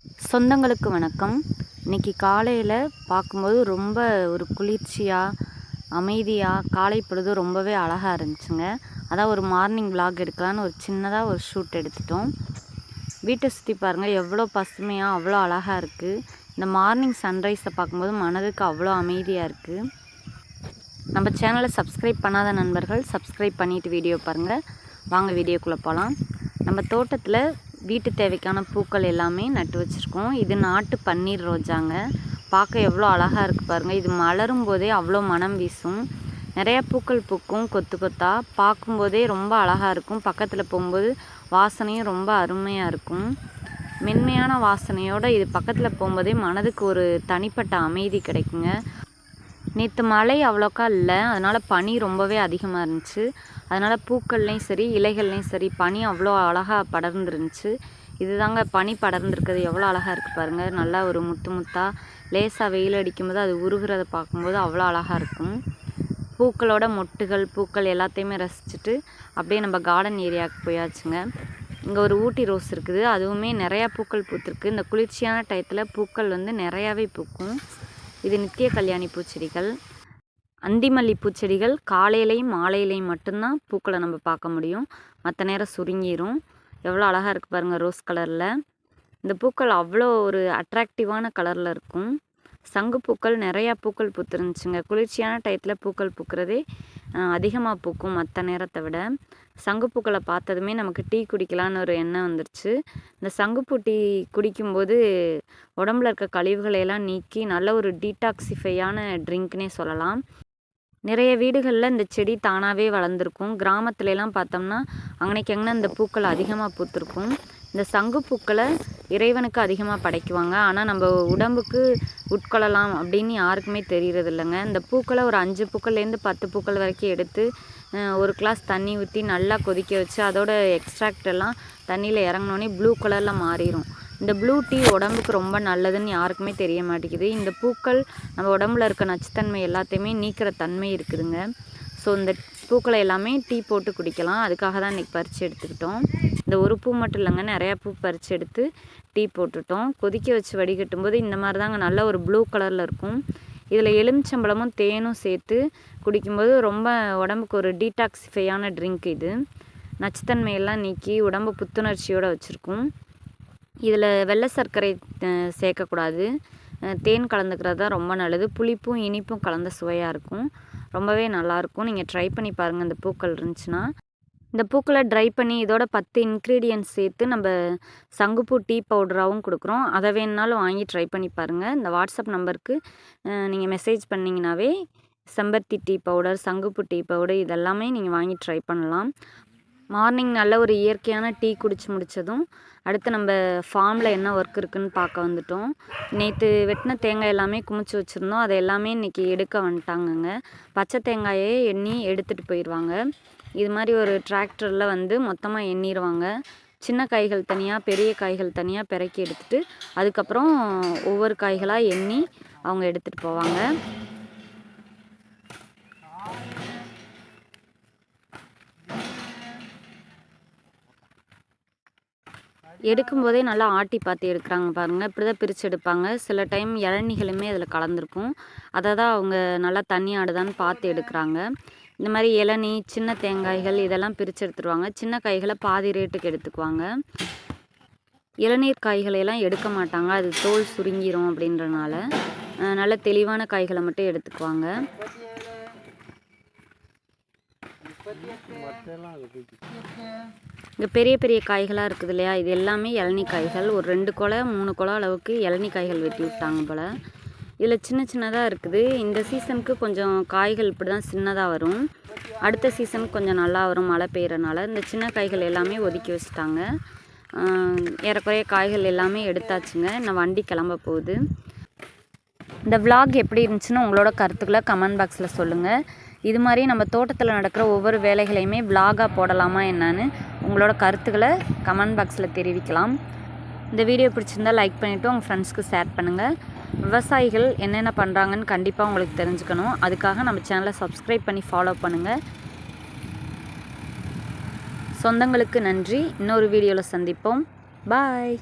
சொந்தங்களுக்கு வணக்கம். இன்றைக்கி காலையில் பார்க்கும்போது ரொம்ப ஒரு குளிர்ச்சியாக அமைதியாக காலை பொழுது ரொம்பவே அழகாக இருந்துச்சுங்க. அதான் ஒரு மார்னிங் விலாக் எடுக்கலான்னு ஒரு சின்னதாக ஒரு ஷூட் எடுத்துட்டோம். வீட்டை சுற்றி பாருங்கள், எவ்வளோ பசுமையாக அவ்வளோ அழகாக இருக்குது. இந்த மார்னிங் சன்ரைஸை பார்க்கும்போது மனதுக்கு அவ்வளோ அமைதியாக இருக்குது. நம்ம சேனலை சப்ஸ்கிரைப் பண்ணாத நண்பர்கள் சப்ஸ்கிரைப் பண்ணிவிட்டு வீடியோ பாருங்கள். வாங்க வீடியோக்குள்ளே போகலாம். நம்ம தோட்டத்தில் வீட்டு தேவைக்கான பூக்கள் எல்லாமே நட்டு வச்சுருக்கோம். இது நாட்டு பன்னீர் ரோஜாங்க. பார்க்க எவ்வளோ அழகாக இருக்குது பாருங்கள். இது மலரும் போதே அவ்வளோ மனம் வீசும். நிறையா பூக்கள் பூக்கும் கொத்து கொத்தாக. பார்க்கும்போதே ரொம்ப அழகாக இருக்கும். பக்கத்தில் போகும்போது வாசனையும் ரொம்ப அருமையாக இருக்கும். மென்மையான வாசனையோடு இது பக்கத்தில் போகும்போதே மனதுக்கு ஒரு தனிப்பட்ட அமைதி கிடைக்குங்க. நேற்று மழை அவ்வளோக்கா இல்லை, அதனால் பனி ரொம்பவே அதிகமாக இருந்துச்சு. அதனால் பூக்கள்லேயும் சரி இலைகள்லேயும் சரி பனி அவ்வளோ அழகாக படர்ந்துருந்துச்சு. இது தாங்க பனி படர்ந்துருக்கிறது எவ்வளோ அழகாக இருக்குது பாருங்கள். நல்லா ஒரு முத்து முத்தாக லேசாக வெயில் அடிக்கும்போது அது உருகிறத பார்க்கும்போது அவ்வளோ அழகாக இருக்கும். பூக்களோட மொட்டுகள் பூக்கள் எல்லாத்தையுமே ரசிச்சுட்டு அப்படியே நம்ம கார்டன் ஏரியாவுக்கு போயாச்சுங்க. இங்கே ஒரு ஊட்டி ரோஸ் இருக்குது. அதுவுமே நிறையா பூக்கள் பூத்துருக்கு. இந்த குளிர்ச்சியான டயத்தில் பூக்கள் நிறையாவே பூக்கும். இது நித்திய கல்யாணி பூச்செடிகள். அந்திமல்லி பூச்செடிகள் காலையிலையும் மாலையிலையும் மட்டும்தான் பூக்களை நம்ம பார்க்க முடியும். மற்ற நேரம் சுருங்கிரும். எவ்வளோ அழகாக இருக்குது பாருங்கள் ரோஸ் கலரில். இந்த பூக்கள் அவ்வளோ ஒரு அட்ராக்டிவான கலரில் இருக்கும். சங்குப்பூக்கள் நிறையா பூக்கள் பூத்துருந்துச்சுங்க. குளிர்ச்சியான டயத்தில் பூக்கள் பூக்கிறதே அதிகமாக பூக்கும் மற்ற நேரத்தை விட. சங்குப்பூக்களை பார்த்ததுமே நமக்கு டீ குடிக்கலான்னு ஒரு எண்ணம் வந்துருச்சு. இந்த சங்குப்பூ டீ குடிக்கும்போது உடம்புல இருக்க கழிவுகளையெல்லாம் நீக்கி நல்ல ஒரு டீடாக்சிஃபையான ட்ரிங்க்னே சொல்லலாம். நிறைய வீடுகளில் இந்த செடி தானாகவே வளர்ந்துருக்கும். கிராமத்துலலாம் பார்த்தோம்னா அங்கனைக்கு அங்கே இந்த பூக்கள் அதிகமாக பூத்துருக்கும். இந்த சங்குப்பூக்களை இறைவனுக்கு அதிகமாக படைக்குவாங்க. ஆனால் நம்ம உடம்புக்கு உட்கொள்ளலாம் அப்படின்னு யாருக்குமே தெரிகிறது இல்லைங்க. இந்த பூக்களை ஒரு 5 பூக்கள்லேருந்து 10 பூக்கள் வரைக்கும் எடுத்து ஒரு கிளாஸ் தண்ணி ஊற்றி நல்லா கொதிக்க வச்சு அதோட எக்ஸ்ட்ராக்ட் எல்லாம் தண்ணியில் இறங்கினோடனே ப்ளூ கலரில் மாறிடும். இந்த ப்ளூ டீ உடம்புக்கு ரொம்ப நல்லதுன்னு யாருக்குமே தெரிய மாட்டேங்குது. இந்த பூக்கள் நம்ம உடம்புல இருக்க நச்சுத்தன்மை எல்லாத்தையுமே நீக்கிற தன்மை இருக்குதுங்க. ஸோ இந்த பூக்களை எல்லாமே டீ போட்டு குடிக்கலாம். அதுக்காக தான் இன்றைக்கி பறித்து எடுத்துக்கிட்டோம். இந்த ஒரு பூ மட்டும் இல்லைங்க, நிறையா பூ பறித்து எடுத்து டீ போட்டுட்டோம். கொதிக்க வச்சு வடிகட்டும் போது இந்த மாதிரி தாங்க நல்ல ஒரு ப்ளூ கலரில் இருக்கும். இதில் எலுமிச்சம்பழமும் தேனும் சேர்த்து குடிக்கும்போது ரொம்ப உடம்புக்கு ஒரு டீடாக்சிஃபையான ட்ரிங்க் இது. நச்சுத்தன்மையெல்லாம் நீக்கி உடம்பு புத்துணர்ச்சியோடு வச்சுருக்கும். இதில் வெள்ளை சர்க்கரை சேர்க்கக்கூடாது. தேன் கலந்துக்கிறது தான் ரொம்ப நல்லது. புளிப்பும் இனிப்பும் கலந்த சுவையாக இருக்கும். ரொம்பவே நல்லாயிருக்கும். நீங்கள் ட்ரை பண்ணி பாருங்கள் இந்த பூக்கள் இருந்துச்சுன்னா. இந்த பூக்களை ட்ரை பண்ணி இதோட 10 இன்க்ரீடியன்ட்ஸ் சேர்த்து நம்ம சங்குப்பூ டீ பவுடராகவும் கொடுக்குறோம். அதை வேணுனாலும் வாங்கி ட்ரை பண்ணி பாருங்கள். இந்த வாட்ஸ்அப் நம்பருக்கு நீங்கள் மெசேஜ் பண்ணிங்கனாவே செம்பருத்தி டீ பவுடர், சங்குப்பூ டீ பவுடர் இதெல்லாமே நீங்கள் வாங்கி ட்ரை பண்ணலாம். மார்னிங் நல்ல ஒரு இயற்கையான டீ குடித்து முடித்ததும் அடுத்து நம்ம ஃபார்மில் என்ன ஒர்க் இருக்குதுன்னு பார்க்க வந்துட்டோம். நேற்று வெட்டின தேங்காய் எல்லாமே குமிச்சு வச்சுருந்தோம். அதை எல்லாமே இன்றைக்கி எடுக்க வந்துட்டாங்கங்க. பச்சை தேங்காயே எண்ணி எடுத்துகிட்டு போயிடுவாங்க. இது மாதிரி ஒரு டிராக்டரில் மொத்தமாக எண்ணிடுவாங்க. சின்ன காய்கள் தனியாக பெரிய காய்கள் தனியாக பிறக்கி எடுத்துகிட்டு அதுக்கப்புறம் ஒவ்வொரு காய்களாக எண்ணி அவங்க எடுத்துகிட்டு போவாங்க. எடுக்கும்போதே நல்லா ஆட்டி பார்த்து எடுக்கிறாங்க பாருங்கள். இப்படி தான் பிரித்து எடுப்பாங்க. சில டைம் இளநிகளுமே அதில் கலந்துருக்கும். அதை தான் அவங்க நல்லா தண்ணி ஆடுதான்னு பார்த்து எடுக்கிறாங்க. இந்த மாதிரி இளநீ சின்ன தேங்காய்கள் இதெல்லாம் பிரித்து எடுத்துருவாங்க. சின்ன காய்களை பாதி ரேட்டுக்கு எடுத்துக்குவாங்க. இளநீர் காய்களையெல்லாம் எடுக்க மாட்டாங்க, அது தோல் சுருங்கிரும் அப்படின்றனால. நல்ல தெளிவான காய்களை மட்டும் எடுத்துக்குவாங்க. இங்கே பெரிய பெரிய காய்களாக இருக்குது இல்லையா, இது எல்லாமே இளநீ காய்கள். ஒரு 2 குலை 3 குலை அளவுக்கு இளநீ காய்கள் வெட்டி விட்டாங்க போல். இதில் சின்ன சின்னதாக இருக்குது. இந்த சீசனுக்கு கொஞ்சம் காய்கள் இப்படி தான் சின்னதாக வரும். அடுத்த சீசனுக்கு கொஞ்சம் நல்லா வரும் மழை பெய்யறனால. இந்த சின்ன காய்கள் எல்லாமே ஒதுக்கி வச்சுட்டாங்க. ஏறக்குறைய காய்கள் எல்லாமே எடுத்தாச்சுங்க. இன்னும் வண்டி கிளம்ப போகுது. இந்த விலாக் எப்படி இருந்துச்சுன்னு உங்களோட கருத்துக்களை கமெண்ட் பாக்ஸில் சொல்லுங்கள். இது மாதிரி நம்ம தோட்டத்தில் நடக்கிற ஒவ்வொரு வேலைகளையுமே விலாகாக போடலாமா என்னன்னு உங்களோட கருத்துக்களை கமெண்ட் பாக்ஸில் தெரிவிக்கலாம். இந்த வீடியோ பிடிச்சிருந்தால் லைக் பண்ணிவிட்டு உங்கள் ஃப்ரெண்ட்ஸ்க்கு ஷேர் பண்ணுங்கள். விவசாயிகள் என்னென்ன பண்ணுறாங்கன்னு கண்டிப்பாக உங்களுக்கு தெரிஞ்சுக்கணும். அதுக்காக நம்ம சேனலை சப்ஸ்கிரைப் பண்ணி ஃபாலோ பண்ணுங்கள். சொந்தங்களுக்கு நன்றி. இன்னொரு வீடியோவில் சந்திப்போம். பாய்.